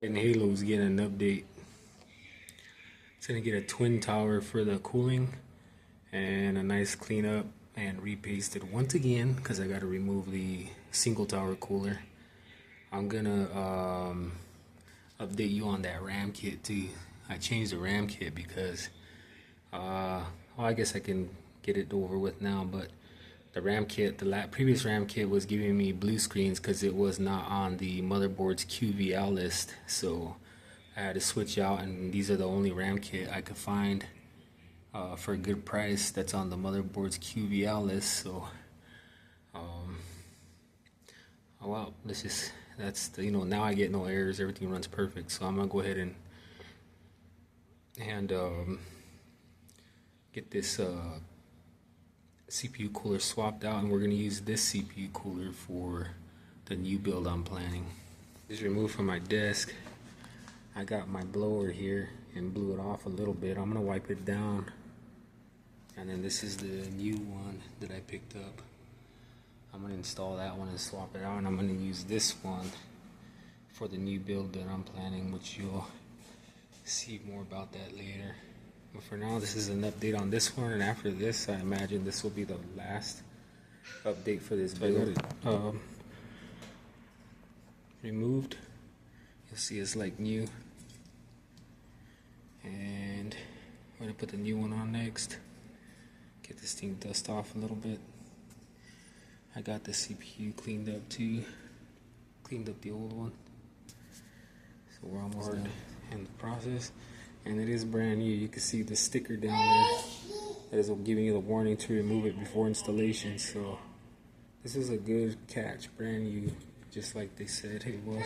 And Halo's getting an update. It's gonna get a twin tower for the cooling and a nice cleanup and repaste it once again because I gotta remove the single tower cooler. I'm gonna update you on that RAM kit too. I changed the RAM kit because well, I guess I can get it over with now, but the RAM kit, the previous RAM kit was giving me blue screens because it was not on the motherboard's QVL list, so I had to switch out, and these are the only RAM kit I could find for a good price that's on the motherboard's QVL list. So oh well, that's the, now I get no errors, everything runs perfect. So I'm gonna go ahead and get this CPU cooler swapped out, and we're going to use this CPU cooler for the new build I'm planning. Just removed from my desk. I got my blower here and blew it off a little bit. I'm going to wipe it down, and then this is the new one that I picked up. I'm going to install that one and swap it out, and I'm going to use this one for the new build that I'm planning, which you'll see more about that later. But for now, this is an update on this one, and after this, I imagine this will be the last update for this build. Removed. You'll see it's like new. And I'm going to put the new one on next. Get this thing dust off a little bit. I got the CPU cleaned up too. Cleaned up the old one. So we're almost done in the process. And it is brand new. You can see the sticker down there that is giving you the warning to remove it before installation. So this is a good catch, brand new, just like they said it was,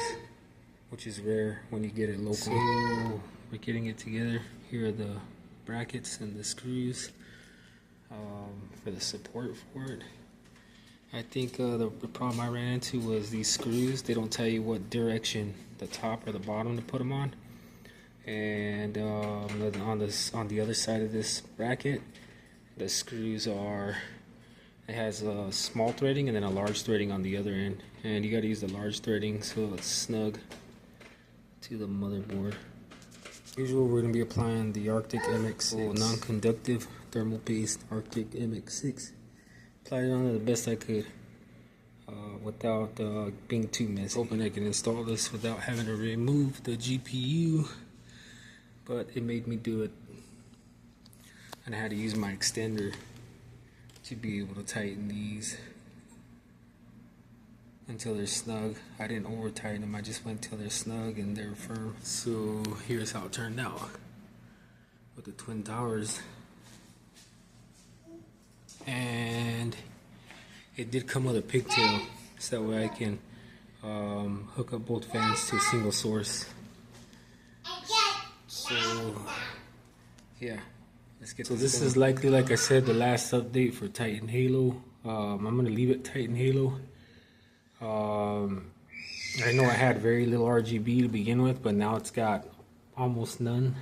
which is rare when you get it local. So we're getting it together. Here are the brackets and the screws for the support for it. I think the problem I ran into was these screws. They don't tell you what direction, the top or the bottom, to put them on. And on the other side of this bracket, the screws it has a small threading and then a large threading on the other end, and you got to use the large threading so it's snug to the motherboard. As usual, we're going to be applying the Arctic MX6 non-conductive thermal paste Arctic MX6. Applied it on there the best I could without being too messy. Hoping I can install this without having to remove the GPU. But it made me do it, and I had to use my extender to be able to tighten these until they're snug. I didn't over tighten them, I just went till they're snug and they're firm. So here's how it turned out with the twin towers. And it did come with a pigtail, so that way I can hook up both fans to a single source. So yeah, let's get. So this is likely, like I said, the last update for Titan Halo. I'm gonna leave it Titan Halo. I know I had very little RGB to begin with, but now it's got almost none.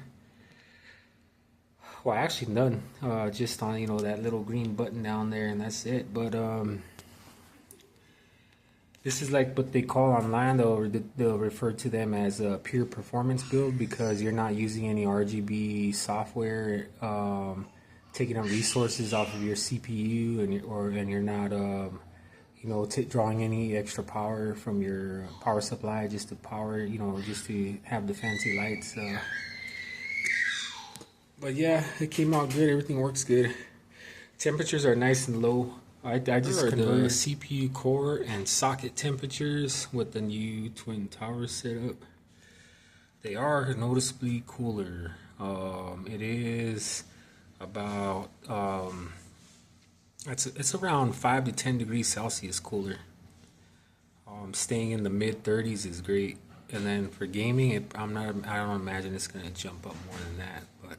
Well, actually none. Just on that little green button down there, and that's it. But this is like what they call online, they'll refer to them as a pure performance build, because you're not using any RGB software, taking up resources off of your CPU, and you're not drawing any extra power from your power supply just to power, just to have the fancy lights. But yeah, it came out good, everything works good. Temperatures are nice and low. I just converted the CPU core and socket temperatures with the new twin tower setup. They are noticeably cooler. It is about it's around 5 to 10 degrees Celsius cooler. Staying in the mid 30s is great. And then for gaming, I don't imagine it's gonna jump up more than that. But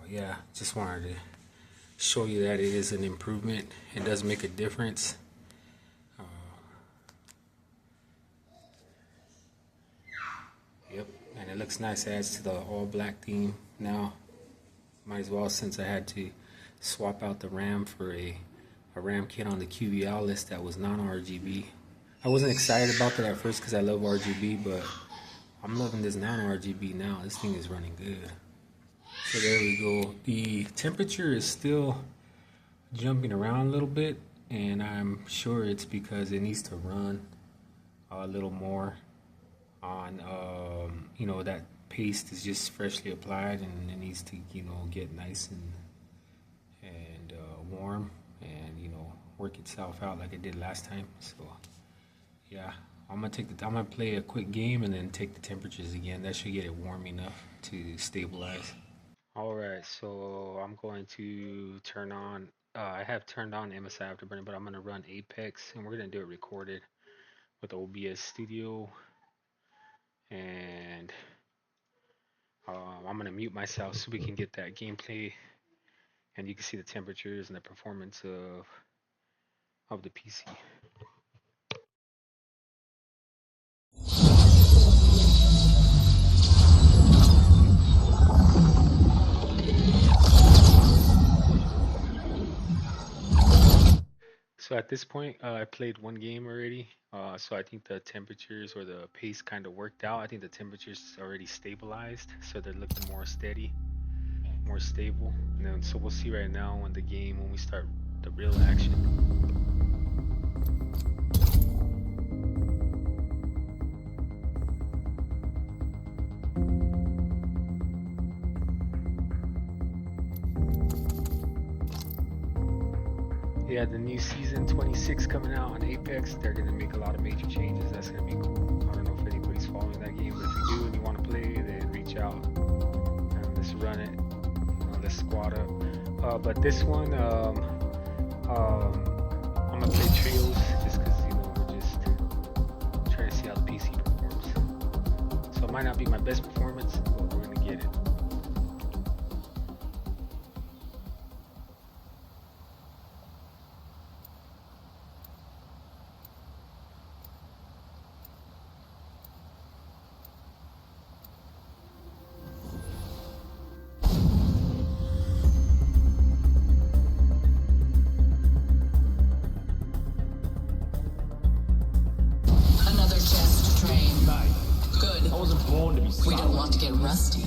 yeah, just wanted to show you that it is an improvement. It does make a difference. Yep, and it looks nice. It adds to the all black theme now. Might as well, since I had to swap out the RAM for a RAM kit on the QVL list that was non-RGB. I wasn't excited about that at first because I love RGB, but I'm loving this nano RGB now. This thing is running good. So there we go. The temperature is still jumping around a little bit, and I'm sure it's because it needs to run a little more on, you know, that paste is just freshly applied, and it needs to, you know, get nice and warm, and, you know, work itself out like it did last time. So yeah, I'm gonna play a quick game and then take the temperatures again. That should get it warm enough to stabilize. All right, so I'm going to turn on. I have turned on MSI Afterburner, but I'm gonna run Apex, and we're gonna do it recorded with OBS Studio, and I'm gonna mute myself so we can get that gameplay, and you can see the temperatures and the performance of the PC. So at this point, I played one game already, so I think the temperatures or the pace kind of worked out. I think the temperatures already stabilized, so they're looking more steady, more stable. And then, so we'll see right now when we start the real action. Yeah, the new season 26 coming out on Apex. They're gonna make a lot of major changes. That's gonna be cool. I don't know if anybody's following that game, but if you do and you want to play, then reach out and let's run it. You know, let's squad up. But this one, I'm gonna play trios just because, you know, we're just trying to see how the PC performs. So it might not be my best performance, but we're gonna get it. We don't want to get rusty.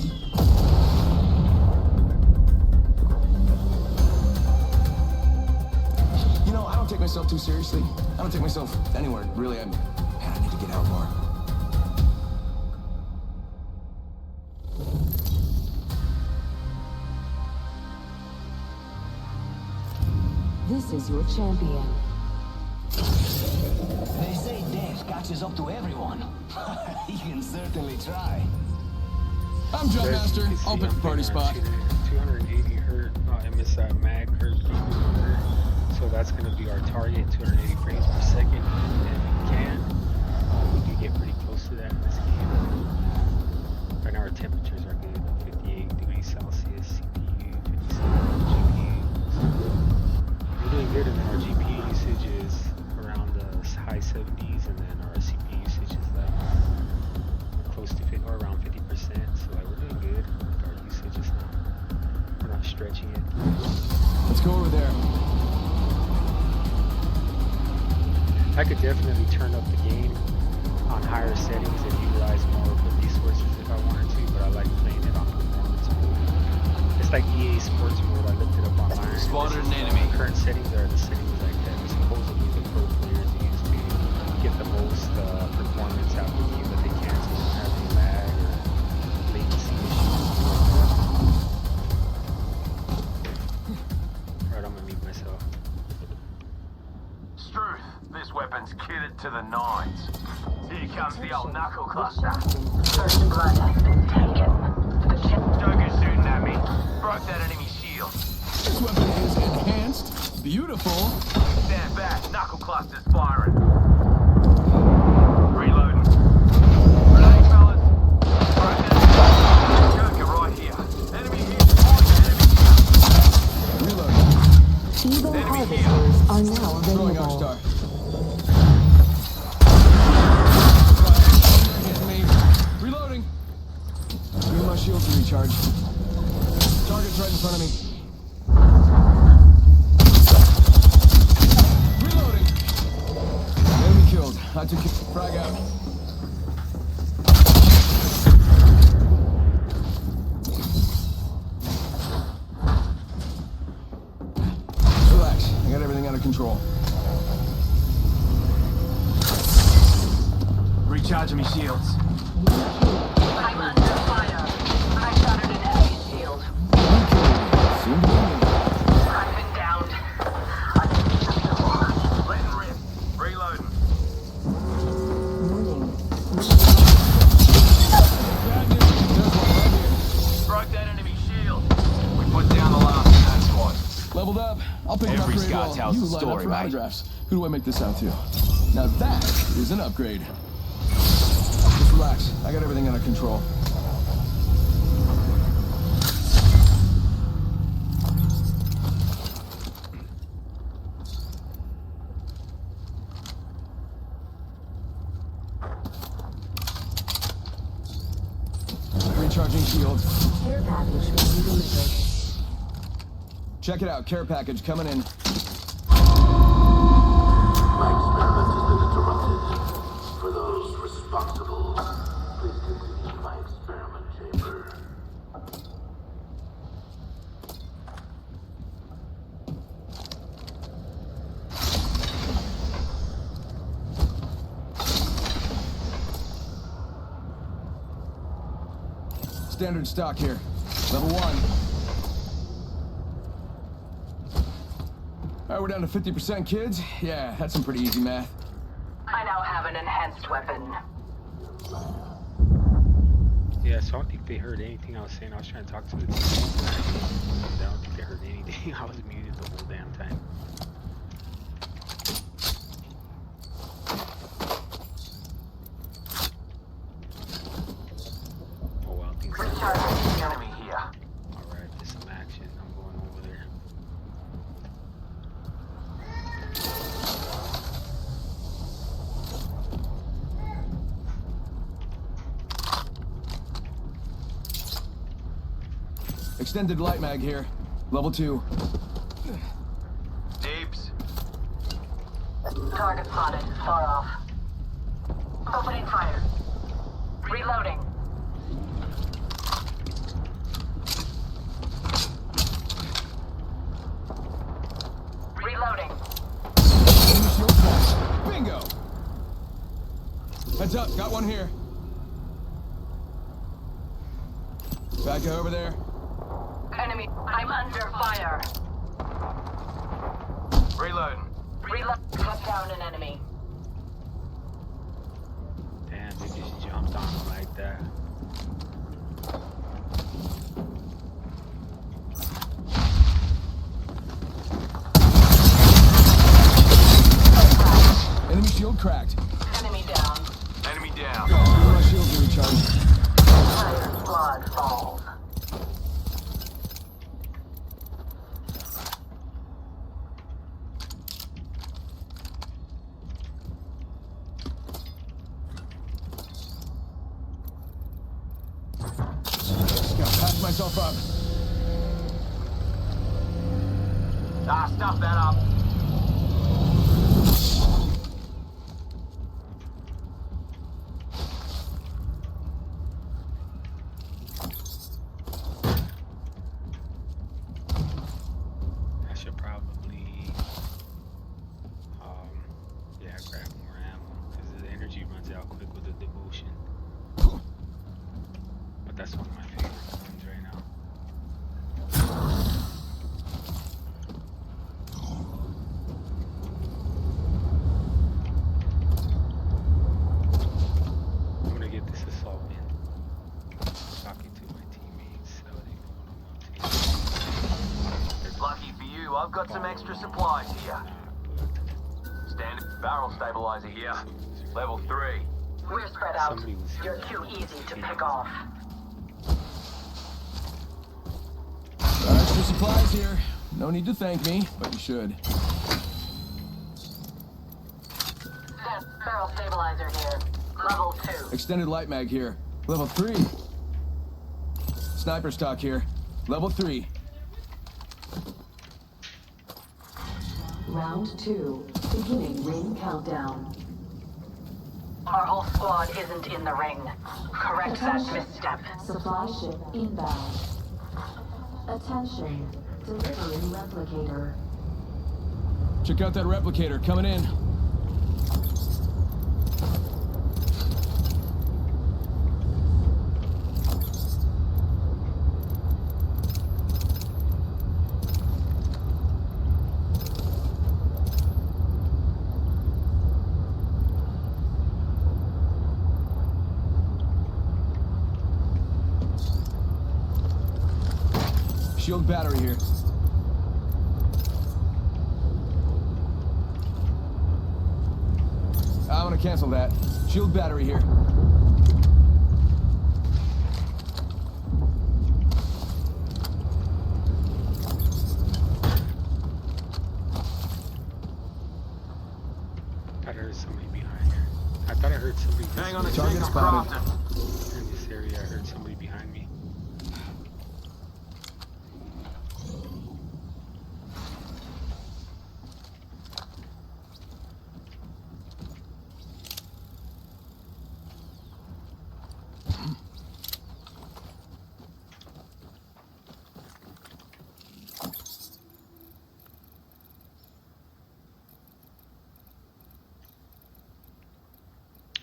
You know, I don't take myself too seriously. I don't take myself anywhere, really. I need to get out more. This is your champion. They say death catches up to everyone. You can certainly try. I'm Jump Master. I'll pick the party spot. 280 hertz MSI Mech RX. So that's going to be our target, 280 frames per second. And if we can, we can get pretty close to that in this game. Right now our temperatures are good, 58 degrees Celsius, CPU, 57 GPU. We're doing good, and then our GPU usage is around the high 70s, and then our CPU usage is like close to 50, or around 50%. So like we're doing good. Our usage is we're not stretching it. Let's go over there. I could definitely turn up the game on higher settings and utilize more of the resources if I wanted to, but I like playing it on performance mode. It's like EA Sports mode. I looked it up online. Spotted an enemy. Current settings are the settings like that supposedly the pro players use to get the most performance out of the game that they can, so they don't have any lag or latency issues. Alright, I'm gonna mute myself. Struth, this weapon's kitted to the nines. Here comes the old knuckle cluster. First blood has been taken. Joker's shooting at me. Broke that enemy shield. This weapon is enhanced. Beautiful. Stand back. Knuckle cluster's firing. Reloading. Grenade, fellas. Broke that. Joker right here. Enemy here. Enemy. Reloading. Evo harvesters are now Throwing available. Arcstar. Hit me. Reloading. Giving my shield to recharge. Target's right in front of me. Reloading. Enemy killed. I took it. Frag out. shields. I'm under fire. I shattered an enemy shield. Soon to be me. I've been downed. Letting rip. Reloading. Warning. Bad news. There's one right here. Broke that enemy shield. We put down the last of that squad. Leveled up. I'll pick an Every upgrade Scots while house you a line up story, for mate. autographs. Who do I make this out to? Now that is an upgrade. Just relax. I got everything under control. Recharging shield. Care package will be delivered. Check it out. Care package coming in. My experiment has been interrupted. For those responsible, please continue my experiment chamber. Standard stock here. Level 1. Alright, we're down to 50%, kids. Yeah, that's some pretty easy math. I now have an enhanced weapon. Yeah, so I don't think they heard anything I was saying. I was trying to talk to the team. I don't think they heard anything. I was muted the whole damn time. Oh well, things are Recharging shield. Enemy here. alright. There's some action. I'm going over there. Extended light mag here. Level 2. Deeps. Target spotted. Far off. Opening fire. Reloading. Reloading. Enemy shield cracked. Bingo! Heads up, got one here. Back over there. Enemy. I'm under fire. Reloading. Reload. Cut down an enemy. Damn, they just jumped on him like that. Enemy shield cracked. Enemy down. Enemy down. My shields are recharged. Entire squad falls. Gotta patch myself up. Ah, stuff that up. I should probably, yeah, grab more ammo because the energy runs out quick with the devotion. But that's one of my favorite ones right now. I'm gonna get this assault in. Talking to my teammates so they know what I'm up to. Lucky for you, I've got some extra supplies here. Standard barrel stabilizer here. Level 3. We're spread out. Somebody was You're too easy to pick off. Extra supplies here. No need to thank me, but you should. Barrel stabilizer here. Level 2. Extended light mag here. Level 3. Sniper stock here. Level 3. Round 2. Beginning ring countdown. Our whole squad isn't in the ring. Correct that misstep. Supply ship inbound. Attention. Delivering replicator. Check out that replicator coming in. Shield battery here. I'm gonna cancel that. Shield battery here. I heard somebody behind her. I thought I heard somebody Hang on a Target second, I'm spotted. crafting. in this area. I heard somebody behind me.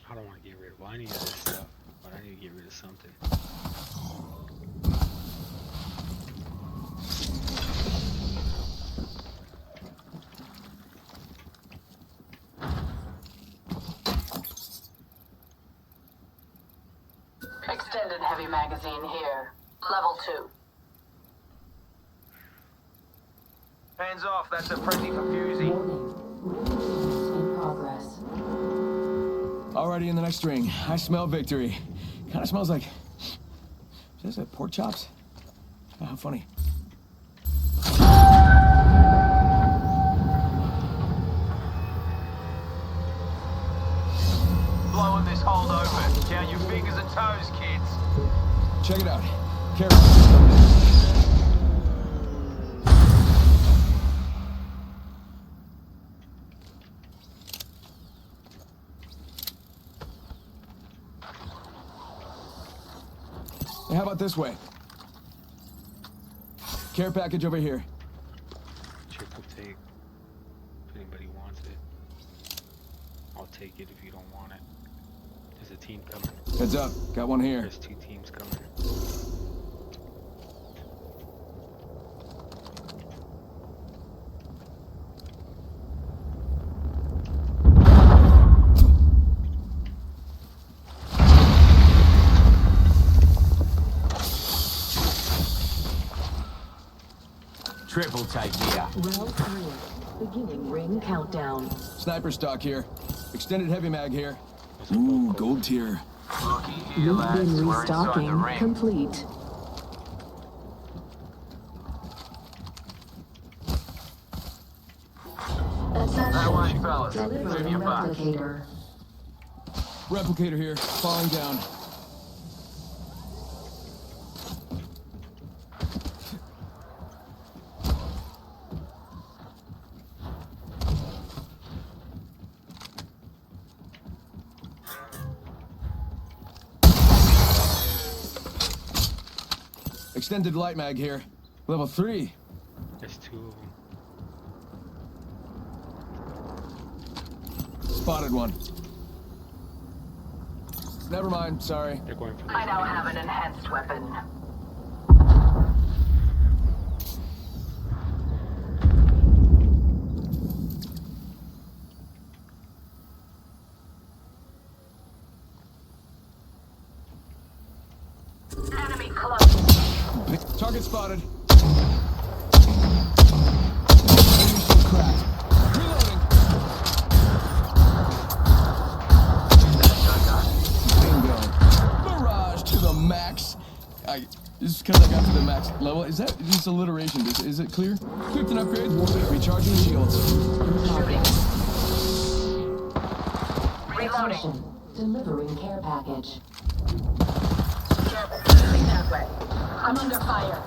I don't want to get rid of any of this stuff, but I need to get rid of something. Extended heavy magazine here. Level 2. Hands off, that's a friendly for Fusey. Warning. Ring in progress. Already in the next ring. I smell victory. Kind of smells like... Is that pork chops? Oh, how funny. Blowing this hold open. Count your fingers and toes, kids. Check it out. Careful. Hey, how about this way? Care package over here. Triple take. If anybody wants it, I'll take it if you don't want it. There's a team coming. Heads up. Got one here. There's 2 teams coming. Triple take here. Round 3. Beginning ring countdown. Sniper stock here. Extended heavy mag here. Ooh, gold tier. Looky here, Loop lads. bin We're inside the restocking ring. complete. That way, Attention. fellas. Move Delivering your back. replicator. Replicator here. Falling down. Extended light mag here. Level 3. There's 2 of them. Spotted one. Never mind, sorry. They're going for I this. now have an enhanced weapon. Enemy close. Target spotted. Enemy shield cracked. Reloading. Bingo. Barrage to the max. This is because I got to the max level. Is that just alliteration? Is it clear? Equipped and upgrade. Recharging shields. Shooting. Reloading. Attention. Delivering care package. Careful. Clean that way. I'm under fire.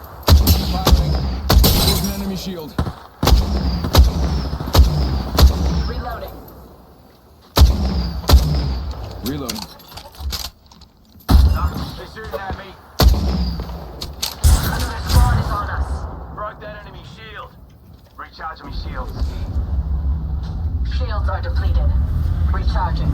Firing. There's an enemy shield. Reloading. Reloading. They're shooting at me. Another squad is on us. Broke that enemy shield. Recharging me shields. Shields are depleted. Recharging.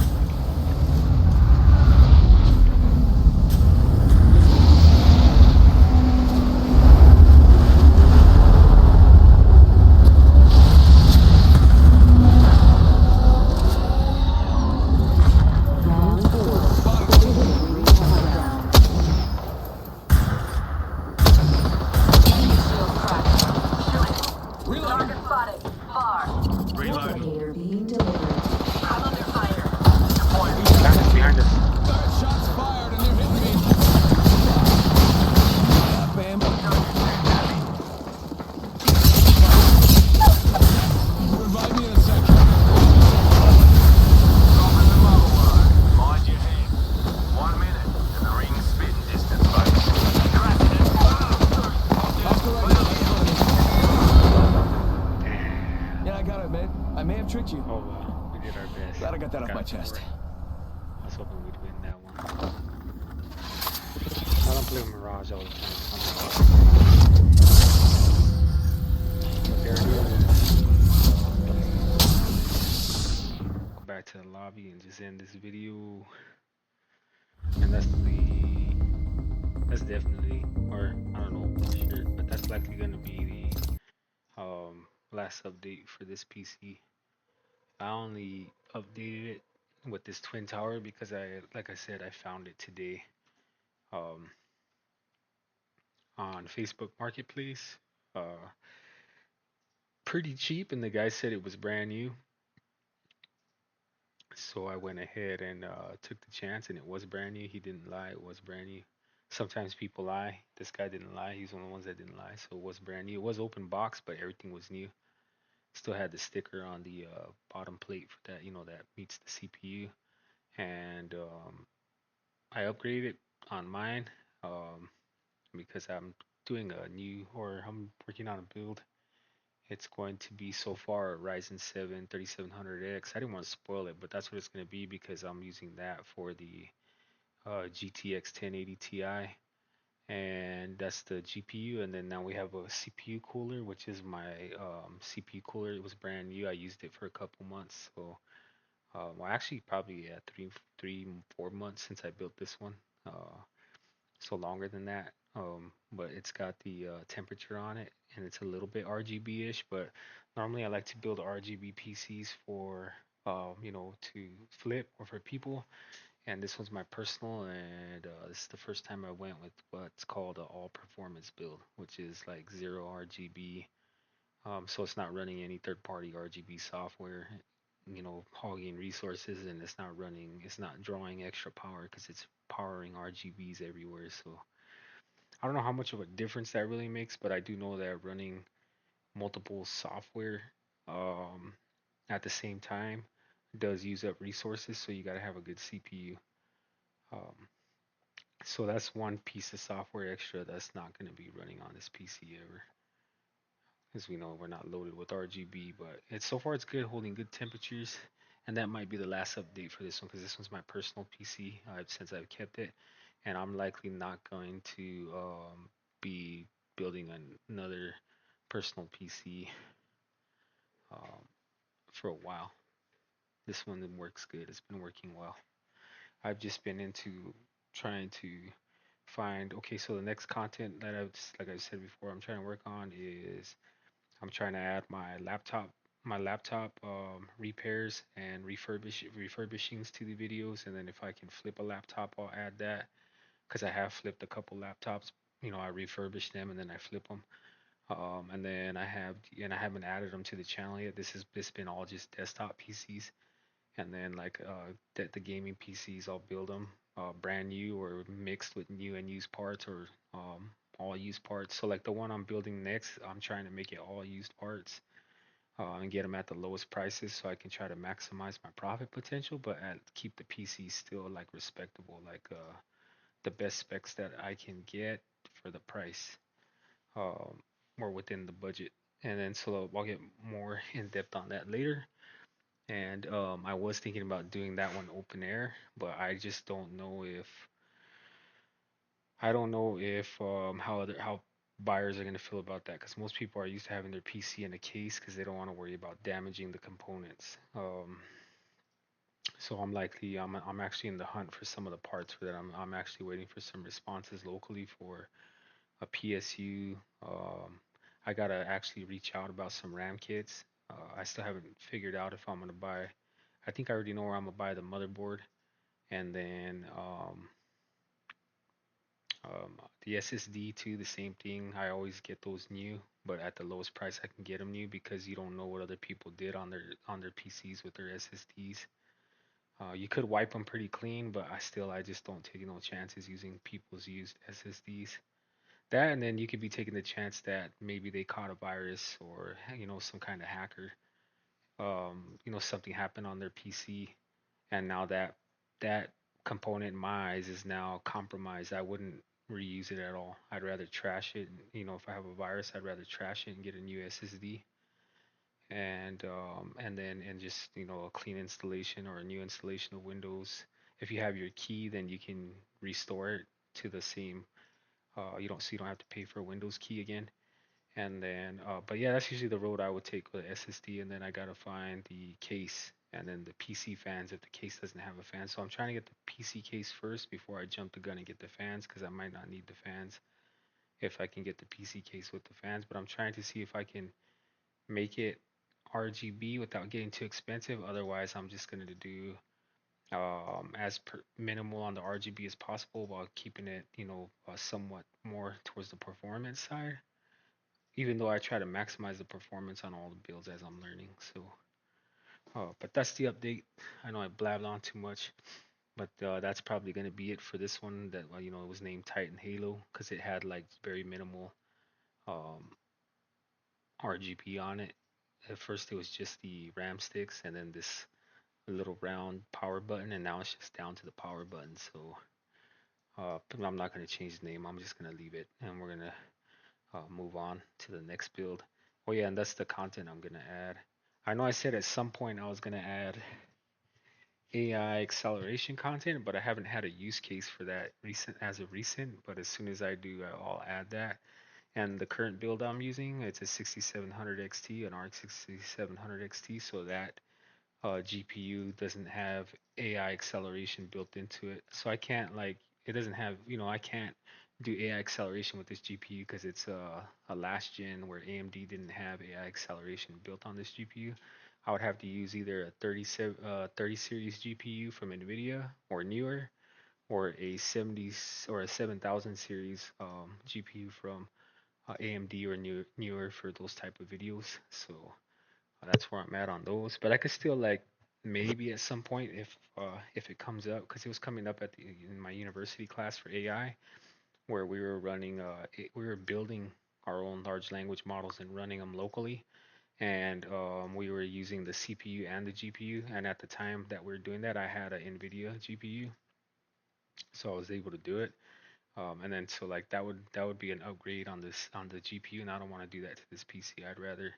Round 4. Beginning ring countdown. Enemy shield Glad I got that off my chest. I was hoping we'd win that one. I don't play Mirage all the time. But there it is. Go back to the lobby and just end this video. And that's definitely, or I don't know for sure, but that's likely gonna be the last update for this PC. I only updated it with this twin tower because like I said, I found it today um, on Facebook Marketplace, pretty cheap, and the guy said it was brand new. So I went ahead and took the chance, and it was brand new. He didn't lie; it was brand new. Sometimes people lie. This guy didn't lie. He's one of the ones that didn't lie. So it was brand new. It was open box, but everything was new. Still had the sticker on the bottom plate for that, that meets the CPU. And I upgraded on mine because I'm doing I'm working on a build. It's going to be so far a Ryzen 7 3700X. I didn't want to spoil it, but that's what it's going to be because I'm using that for the GTX 1080 Ti. And that's the GPU. And then now we have a CPU cooler, which is my CPU cooler. It was brand new. I used it for a couple months. So, well, actually, probably 4 months since I built this one. So longer than that. But it's got the temperature on it, and it's a little bit RGB-ish. But normally, I like to build RGB PCs for, to flip or for people. And this one's my personal, and this is the first time I went with what's called an all performance build, which is like zero RGB. So it's not running any third-party RGB software, hogging resources, and it's not drawing extra power because it's powering RGBs everywhere. So I don't know how much of a difference that really makes, but I do know that running multiple software um, at the same time does use up resources, so you got to have a good CPU. Um, so that's one piece of software extra that's not going to be running on this PC ever. As we know, we're not loaded with RGB, but so far it's good, holding good temperatures. And that might be the last update for this one because this one's my personal PC since I've kept it, and I'm likely not going to be building another personal PC um, for a while. This one works good. It's been working well. I've just been into trying to find. Okay, so the next content that like I said before, I'm trying to work on is I'm trying to add my laptop repairs and refurbishings to the videos, and then if I can flip a laptop, I'll add that because I have flipped a couple laptops. I refurbish them and then I flip them. And then I haven't added them to the channel yet. This been all just desktop PCs, and then like the gaming PCs, I'll build them brand new or mixed with new and used parts, or all used parts. So like the one I'm building next, I'm trying to make it all used parts and get them at the lowest prices so I can try to maximize my profit potential, but keep the PC still like respectable, like the best specs that I can get for the price, um, or within the budget. And then so I'll get more in depth on that later. And I was thinking about doing that one open air, but I just don't know if how buyers are going to feel about that, because most people are used to having their PC in a case because they don't want to worry about damaging the components. So I'm actually in the hunt for some of the parts for that. I'm actually waiting for some responses locally for a PSU. I gotta actually reach out about some RAM kits. I still haven't figured out if I'm gonna buy. I think I already know where I'm gonna buy the motherboard, and then the SSD too. The same thing. I always get those new, but at the lowest price I can get them new because you don't know what other people did on their PCs with their SSDs. You could wipe them pretty clean, but I just don't take no chances using people's used SSDs. That, and then you could be taking the chance that maybe they caught a virus, or some kind of hacker. Something happened on their PC, and now that component in my eyes is now compromised. I wouldn't reuse it at all. I'd rather trash it. If I have a virus, I'd rather trash it and get a new SSD. and just a clean installation or a new installation of Windows. If you have your key, then you can restore it to the same. You don't have to pay for a Windows key again. And then, but yeah, that's usually the road I would take with SSD. And then I gotta find the case and then the PC fans if the case doesn't have a fan. So I'm trying to get the PC case first before I jump the gun and get the fans because I might not need the fans if I can get the PC case with the fans. But I'm trying to see if I can make it RGB without getting too expensive. Otherwise, I'm just gonna do minimal on the RGB as possible while keeping it, somewhat more towards the performance side. Even though I try to maximize the performance on all the builds as I'm learning. So, but that's the update. I know I blabbed on too much, but that's probably gonna be it for this one. That it was named Titan Halo because it had like very minimal um, RGB on it. At first, it was just the RAM sticks and then this little round power button, and now it's just down to the power button. So, but I'm not gonna change the name. I'm just gonna leave it, and we're gonna move on to the next build. Oh yeah, and that's the content I'm gonna add. I know I said at some point I was gonna add AI acceleration content, but I haven't had a use case for that as of recent. But as soon as I do, I'll add that. And the current build I'm using, it's a 6700 XT, an RX 6700 XT, so that GPU doesn't have AI acceleration built into it. So I can't it doesn't have, I can't do AI acceleration with this GPU because it's a last gen where AMD didn't have AI acceleration built on this GPU. I would have to use either a 30 series GPU from NVIDIA or newer, or a 70 or a 7000 series GPU from AMD or newer for those type of videos. So that's where I'm at on those. But I could still maybe at some point if it comes up because it was coming up in my university class for AI where we were running we were building our own large language models and running them locally, and we were using the CPU and the GPU, and at the time that we were doing that I had an NVIDIA GPU, so I was able to do it. And then so that would be an upgrade on the GPU, and I don't want to do that to this PC. I'd rather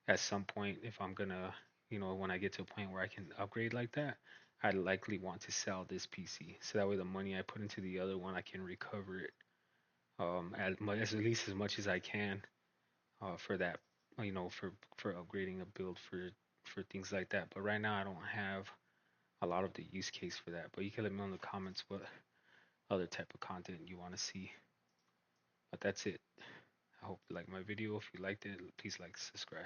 at some point, if I'm gonna, when I get to a point where I can upgrade like that, I'd likely want to sell this PC. So that way the money I put into the other one, I can recover it at least as much as I can for that, for upgrading a build for things like that. But right now I don't have a lot of the use case for that. But you can let me know in the comments what other type of content you want to see. But that's it. I hope you like my video. If you liked it, please like, subscribe.